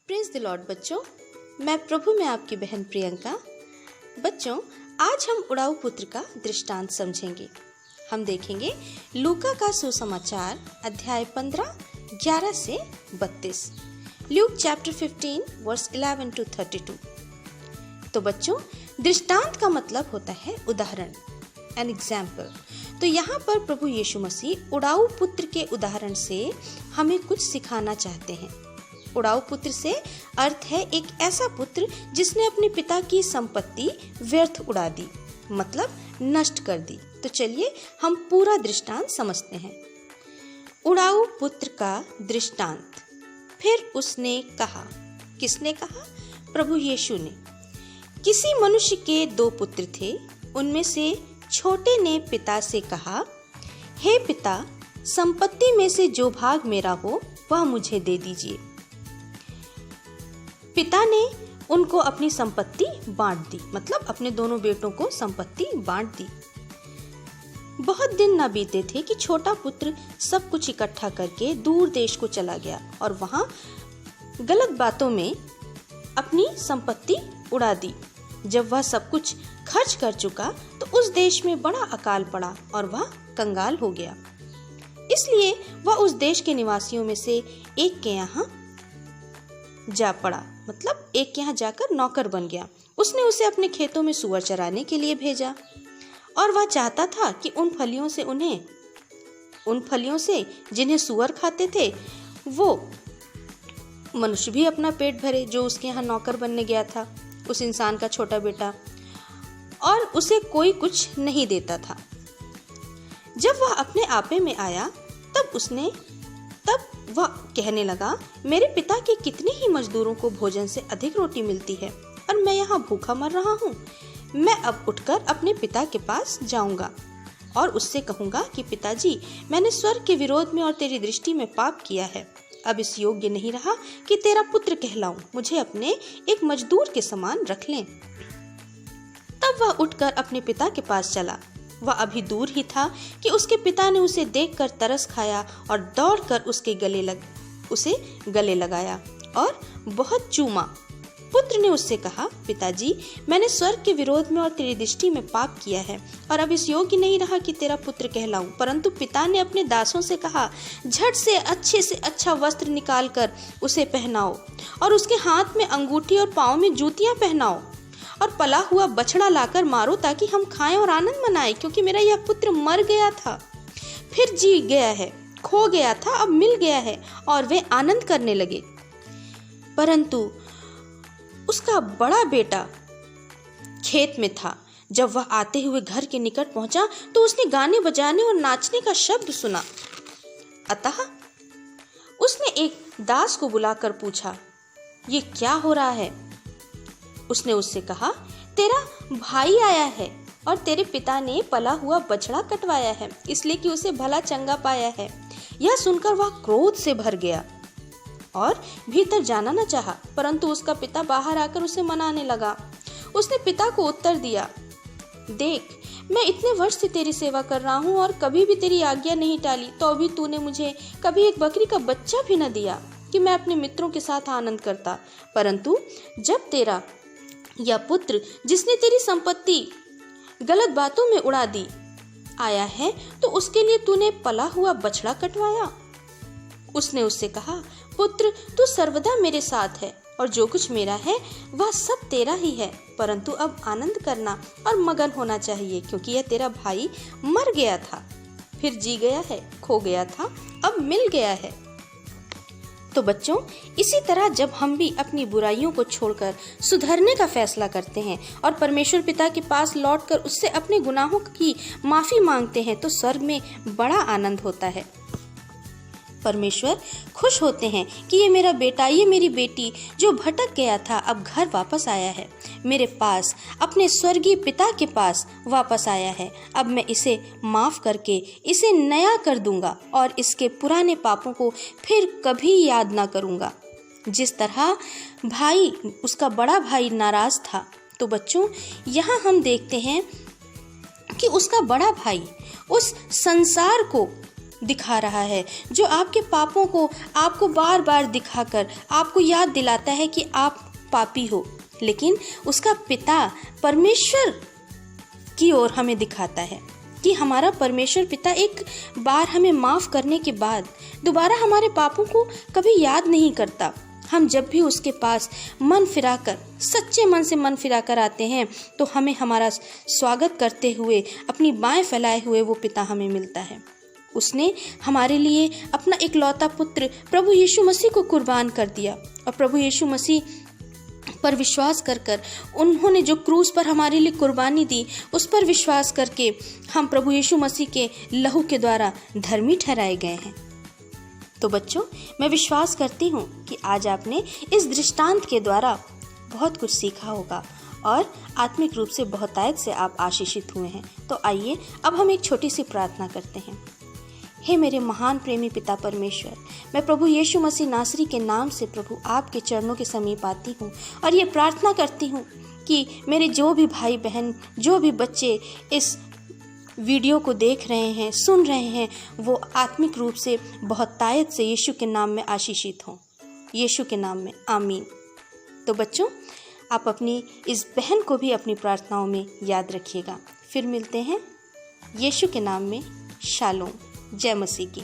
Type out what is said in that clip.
Praise the Lord बच्चों, मैं प्रभु में आपकी बहन प्रियंका। बच्चों, आज हम उड़ाऊ पुत्र का दृष्टांत समझेंगे। हम देखेंगे लूका का सुसमाचार अध्याय 15 11 से 32। Luke chapter 15 verse 11 to 32। तो बच्चों, दृष्टांत का मतलब होता है उदाहरण, एन एग्जाम्पल। तो यहाँ पर प्रभु यीशु मसीह उड़ाऊ पुत्र के उदाहरण से हमें कुछ सिखाना चाहते हैं। उड़ाऊ पुत्र से अर्थ है एक ऐसा पुत्र जिसने अपने पिता की संपत्ति व्यर्थ उड़ा दी, मतलब नष्ट कर दी। तो चलिए हम पूरा दृष्टांत समझते हैं। उड़ाऊ पुत्र का दृष्टांत। फिर उसने कहा, किसने कहा? प्रभु यीशु ने। किसी मनुष्य के 2 पुत्र थे। उनमें से छोटे ने पिता से कहा, हे पिता, संपत्ति में से जो भाग मेरा हो वह मुझे दे दीजिए। पिता ने उनको अपनी संपत्ति बांट दी, मतलब अपने दोनों बेटों को संपत्ति बांट दी। बहुत दिन न बीते थे कि छोटा पुत्र सब कुछ इकट्ठा करके दूर देश को चला गया और वहां गलत बातों में अपनी संपत्ति उड़ा दी। जब वह सब कुछ खर्च कर चुका तो उस देश में बड़ा अकाल पड़ा और वह कंगाल हो गया। इसलिए वह उस देश के निवासियों में से एक के यहाँ जा पड़ा, मतलब एक के यहाँ जाकर नौकर बन गया। उसने उसे अपने खेतों में सूअर चराने के लिए भेजा और वह चाहता था कि उन फलियों से जिन्हें सूअर खाते थे वो मनुष्य भी अपना पेट भरे, जो उसके यहाँ नौकर बनने गया था, उस इंसान का छोटा बेटा, और उसे कोई कुछ नहीं देता था। जब वह अपने आपे में आया तब वह कहने लगा, मेरे पिता के कितने ही मजदूरों को भोजन से अधिक रोटी मिलती है और मैं यहाँ भूखा मर रहा हूँ। मैं अब उठकर अपने पिता के पास जाऊंगा और उससे कहूंगा कि पिताजी, मैंने स्वर्ग के विरोध में और तेरी दृष्टि में पाप किया है। अब इस योग्य नहीं रहा कि तेरा पुत्र कहलाऊं। मुझे अपने एक मजदूर के समान रख लें। तब वह उठकर अपने पिता के पास चला। वह अभी दूर ही था कि उसके पिता ने उसे देखकर तरस खाया और दौड़कर उसे गले लगाया और बहुत चूमा। पुत्र ने उससे कहा, पिताजी, मैंने स्वर्ग के विरोध में और तेरी दृष्टि में पाप किया है और अब इस योग्य नहीं रहा कि तेरा पुत्र कहलाऊं। परंतु पिता ने अपने दासों से कहा, झट से अच्छा वस्त्र निकाल कर उसे पहनाओ और उसके हाथ में अंगूठी और पाँव में जूतियां पहनाओ और पला हुआ बछड़ा लाकर मारो ताकि हम खाएं और आनंद मनाएं, क्योंकि मेरा यह पुत्र मर गया था, फिर जी गया है, खो गया था, अब मिल गया है। और वे आनंद करने लगे। परंतु उसका बड़ा बेटा खेत में था। जब वह आते हुए घर के निकट पहुंचा तो उसने गाने बजाने और नाचने का शब्द सुना। अतः उसने एक दास को बुलाकर पूछा, ये क्या हो रहा है? उसने उससे कहा, तेरा भाई आया है और तेरे पिता ने पला हुआ बछड़ा कटवाया है, इसलिए कि उसे भला चंगा पाया है। यह सुनकर वह क्रोध से भर गया और भीतर जाना न चाहा, परंतु उसका पिता बाहर आकर उसे मनाने लगा। उसने पिता को उत्तर दिया, देख, मैं इतने वर्ष से तेरी सेवा कर रहा हूँ और कभी भी तेरी आज्ञा नहीं टाली, तो भी तूने मुझे कभी एक बकरी का बच्चा भी न दिया कि मैं अपने मित्रों के साथ आनंद करता। परंतु जब तेरा यह पुत्र, जिसने तेरी संपत्ति गलत बातों में उड़ा दी, आया है तो उसके लिए तूने पला हुआ बछड़ा कटवाया। उसने उससे कहा, पुत्र, तू सर्वदा मेरे साथ है और जो कुछ मेरा है वह सब तेरा ही है, परंतु अब आनंद करना और मगन होना चाहिए, क्योंकि यह तेरा भाई मर गया था, फिर जी गया है, खो गया था, अब मिल गया है। तो बच्चों, इसी तरह जब हम भी अपनी बुराइयों को छोड़कर सुधरने का फैसला करते हैं और परमेश्वर पिता के पास लौटकर उससे अपने गुनाहों की माफी मांगते हैं तो स्वर्ग में बड़ा आनंद होता है। परमेश्वर खुश होते हैं कि ये मेरा बेटा, ये मेरी बेटी जो भटक गया था अब घर वापस आया है, मेरे पास, अपने स्वर्गीय पिता के पास वापस आया है। अब मैं इसे माफ करके इसे नया कर दूंगा और इसके पुराने पापों को फिर कभी याद ना करूंगा। जिस तरह उसका बड़ा भाई नाराज था, तो बच्चों यहाँ हम देखते हैं कि उसका बड़ा भाई उस संसार को दिखा रहा है, जो आपके पापों को आपको बार बार दिखाकर आपको याद दिलाता है कि आप पापी हो, लेकिन उसका पिता परमेश्वर की ओर हमें दिखाता है कि हमारा परमेश्वर पिता एक बार हमें माफ़ करने के बाद दोबारा हमारे पापों को कभी याद नहीं करता। हम जब भी उसके पास मन फिराकर, सच्चे मन से मन फिराकर आते हैं, तो हमें हमारा स्वागत करते हुए अपनी बाहें फैलाए हुए वो पिता हमें मिलता है। उसने हमारे लिए अपना इकलौता पुत्र प्रभु यीशु मसीह को कुर्बान कर दिया, और प्रभु यीशु मसीह पर विश्वास कर उन्होंने जो क्रूस पर हमारे लिए कुर्बानी दी, उस पर विश्वास करके हम प्रभु यीशु मसीह के लहू के द्वारा धर्मी ठहराए गए हैं। तो बच्चों, मैं विश्वास करती हूँ कि आज आपने इस दृष्टांत के द्वारा बहुत कुछ सीखा होगा और आत्मिक रूप से बहुतायत से आप आशीषित हुए हैं। तो आइए अब हम एक छोटी सी प्रार्थना करते हैं। हे मेरे महान प्रेमी पिता परमेश्वर, मैं प्रभु यीशु मसीह नासरी के नाम से प्रभु आपके चरणों के समीप आती हूँ और ये प्रार्थना करती हूँ कि मेरे जो भी भाई बहन, जो भी बच्चे इस वीडियो को देख रहे हैं, सुन रहे हैं, वो आत्मिक रूप से बहुतायत से यीशु के नाम में आशीषित हों। यीशु के नाम में आमीन। तो बच्चों, आप अपनी इस बहन को भी अपनी प्रार्थनाओं में याद रखिएगा। फिर मिलते हैं। यीशु के नाम में शालोम। जय मसीह की।